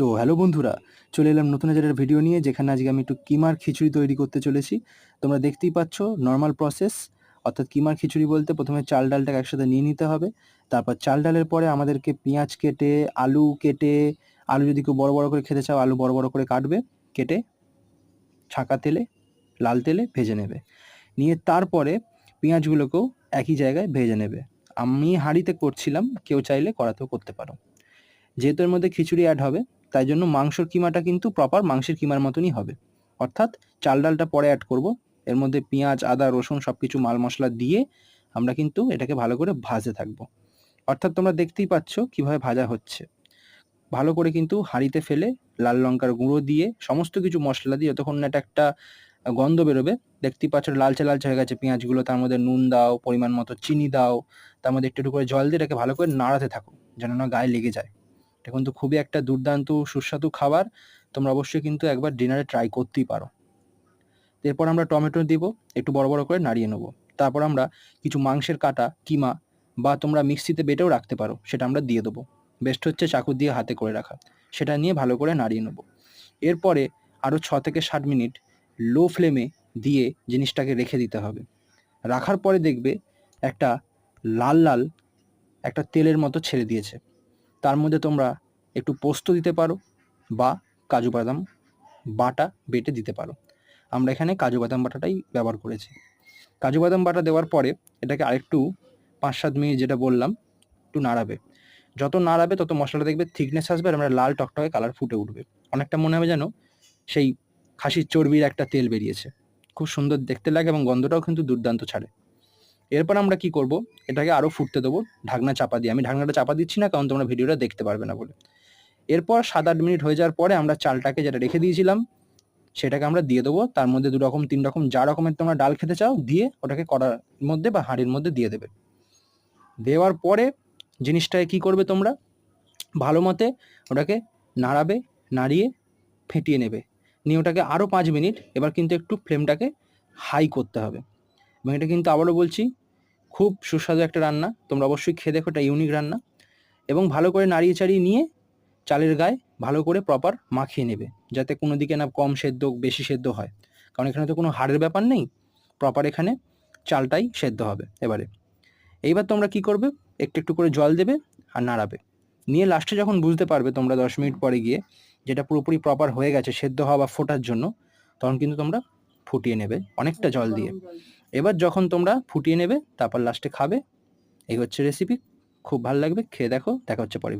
তো হ্যালো বন্ধুরা, চলে এলাম নতুন একটা ভিডিও নিয়ে, যেখানে আজকে আমি একটু কিমার খিচুড়ি তৈরি করতে চলেছি। তোমরা দেখতেই পাচ্ছ নর্মাল প্রসেস। অর্থাৎ কিমার খিচুড়ি বলতে প্রথমে চাল ডালটাকে একসাথে নিয়ে নিতে হবে। তারপর চাল ডালের পরে আমাদেরকে পেঁয়াজ কেটে, আলু কেটে, আলু যদি কেউ বড় বড় করে খেতে চাও আলু বড় বড় করে কাটবে, কেটে ছাঁকা তেলে, লাল তেলে ভেজে নেবে। নিয়ে তারপরে পেঁয়াজগুলোকেও একই জায়গায় ভেজে নেবে। আমি হাঁড়িতে করছিলাম, কেউ চাইলে কড়াতেও করতে পারো। যেহেতু এর মধ্যে খিচুড়ি অ্যাড হবে, তাই জন্য মাংসর কিমাটা কিন্তু প্রপার মাংসের কিমার মতনই হবে। অর্থাৎ চাল ডালটা পরে অ্যাড করব, এর মধ্যে পেঁয়াজ, আদা, রসুন সব কিছু মাল মশলা দিয়ে আমরা কিন্তু এটাকে ভালো করে ভাজতে থাকবো। অর্থাৎ তোমরা দেখতেই পাচ্ছ কীভাবে ভাজা হচ্ছে। ভালো করে কিন্তু হাঁড়িতে ফেলে লাল লঙ্কার গুঁড়ো দিয়ে সমস্ত কিছু মশলা দিয়ে যতক্ষণ না এটা একটা গন্ধ বেরোবে, দেখতেই পাচ্ছ লালচে লালচে হয়ে গেছে পেঁয়াজগুলো, তার মধ্যে নুন দাও, পরিমাণ মতো চিনি দাও, তার মধ্যে একটু একটু করে জল দিয়ে এটাকে ভালো করে নাড়াতে থাকো যেন না গায়ে লেগে যায়। এটা কিন্তু খুবই একটা দুর্দান্ত সুস্বাদু খাবার, তোমরা অবশ্যই কিন্তু একবার ডিনারে ট্রাই করতেই পারো। এরপর আমরা টমেটো দিব, একটু বড় বড় করে নাড়িয়ে নেবো। তারপর আমরা কিছু মাংসের কাটা কিমা বা তোমরা মিক্সিতে বেটেও রাখতে পারো, সেটা আমরা দিয়ে দেবো। বেস্ট হচ্ছে চাকু দিয়ে হাতে করে রাখা, সেটা নিয়ে ভালো করে নাড়িয়ে নেবো। এরপরে আরও 6 থেকে 7 মিনিট লো ফ্লেমে দিয়ে জিনিসটাকে রেখে দিতে হবে। রাখার পরে দেখবে একটা লাল লাল একটা তেলের মতো ছেড়ে দিয়েছে। তার মধ্যে তোমরা একটু পোস্ত দিতে পারো বা কাজু বাদাম বাটা বেটে দিতে পারো। আমরা এখানে কাজু বাদাম বাটাটাই ব্যবহার করেছি। কাজু বাদাম বাটা দেওয়ার পরে এটাকে আরেকটু 5-7 মিনিট, যেটা বললাম, একটু নাড়াবে। যত নাড়াবে তত মশলাটা দেখবে থিকনেস আসবে আর আমরা লাল টকটকে কালার ফুটে উঠবে। অনেকটা মনে হবে যেন সেই খাসির চর্বির একটা তেল বেরিয়েছে। খুব সুন্দর দেখতে লাগে এবং গন্ধটাও কিন্তু দুর্দান্ত ছাড়ে। এরপর আমরা কি করব, এটাকে আরও ফুটতে দেবো ঢাকনা চাপা দিয়ে। আমি ঢাকনাটা চাপা দিচ্ছি না কারণ তোমরা ভিডিওটা দেখতে পারবে না বলে। এরপর 7-8 মিনিট হয়ে যাওয়ার পরে আমরা চালটাকে যেটা রেখে দিয়েছিলাম সেটাকে আমরা দিয়ে দেবো। তার মধ্যে 2 রকম 3 রকম যা রকমের তোমরা ডাল খেতে চাও দিয়ে ওটাকে কড়ার মধ্যে বা হাঁড়ির মধ্যে দিয়ে দেবে। দেওয়ার পরে জিনিসটাকে কি করবে, তোমরা ভালো মতে ওটাকে নাড়াবে, নাড়িয়ে ফেটিয়ে নেবে। নিয়ে ওটাকে আরও 5 মিনিট এবার কিন্তু একটু ফ্লেমটাকে হাই করতে হবে। এবং এটা কিন্তু আবারও বলছি খুব সুস্বাদু একটা রান্না, তোমরা অবশ্যই খেয়ে দেখো, এটা ইউনিক রান্না। এবং ভালো করে নাড়িয়ে চাড়িয়ে নিয়ে চালের গায়ে ভালো করে প্রপার মাখিয়ে নেবে, যাতে কোনো দিকে না কম সেদ্ধ বেশি সেদ্ধ হয়, কারণ এখানে তো কোনো হাড়ের ব্যাপার নেই, প্রপার এখানে চালটাই সেদ্ধ হবে। এইবার তোমরা কি করবে, একটু একটু করে জল দেবে আর নাড়াবে। নিয়ে লাস্টে যখন বুঝতে পারবে তোমরা 10 মিনিট পরে গিয়ে যেটা পুরোপুরি প্রপার হয়ে গেছে সেদ্ধ হওয়া বা ফোটার জন্য, তখন কিন্তু তোমরা ফুটিয়ে নেবে অনেকটা জল দিয়ে। এবার যখন তোমরা ফুটিয়ে নেবে তারপর লাস্টে খাবে। এই হচ্ছে রেসিপি, খুব ভালো লাগবে, খেয়ে দেখো। দেখা হচ্ছে পরে।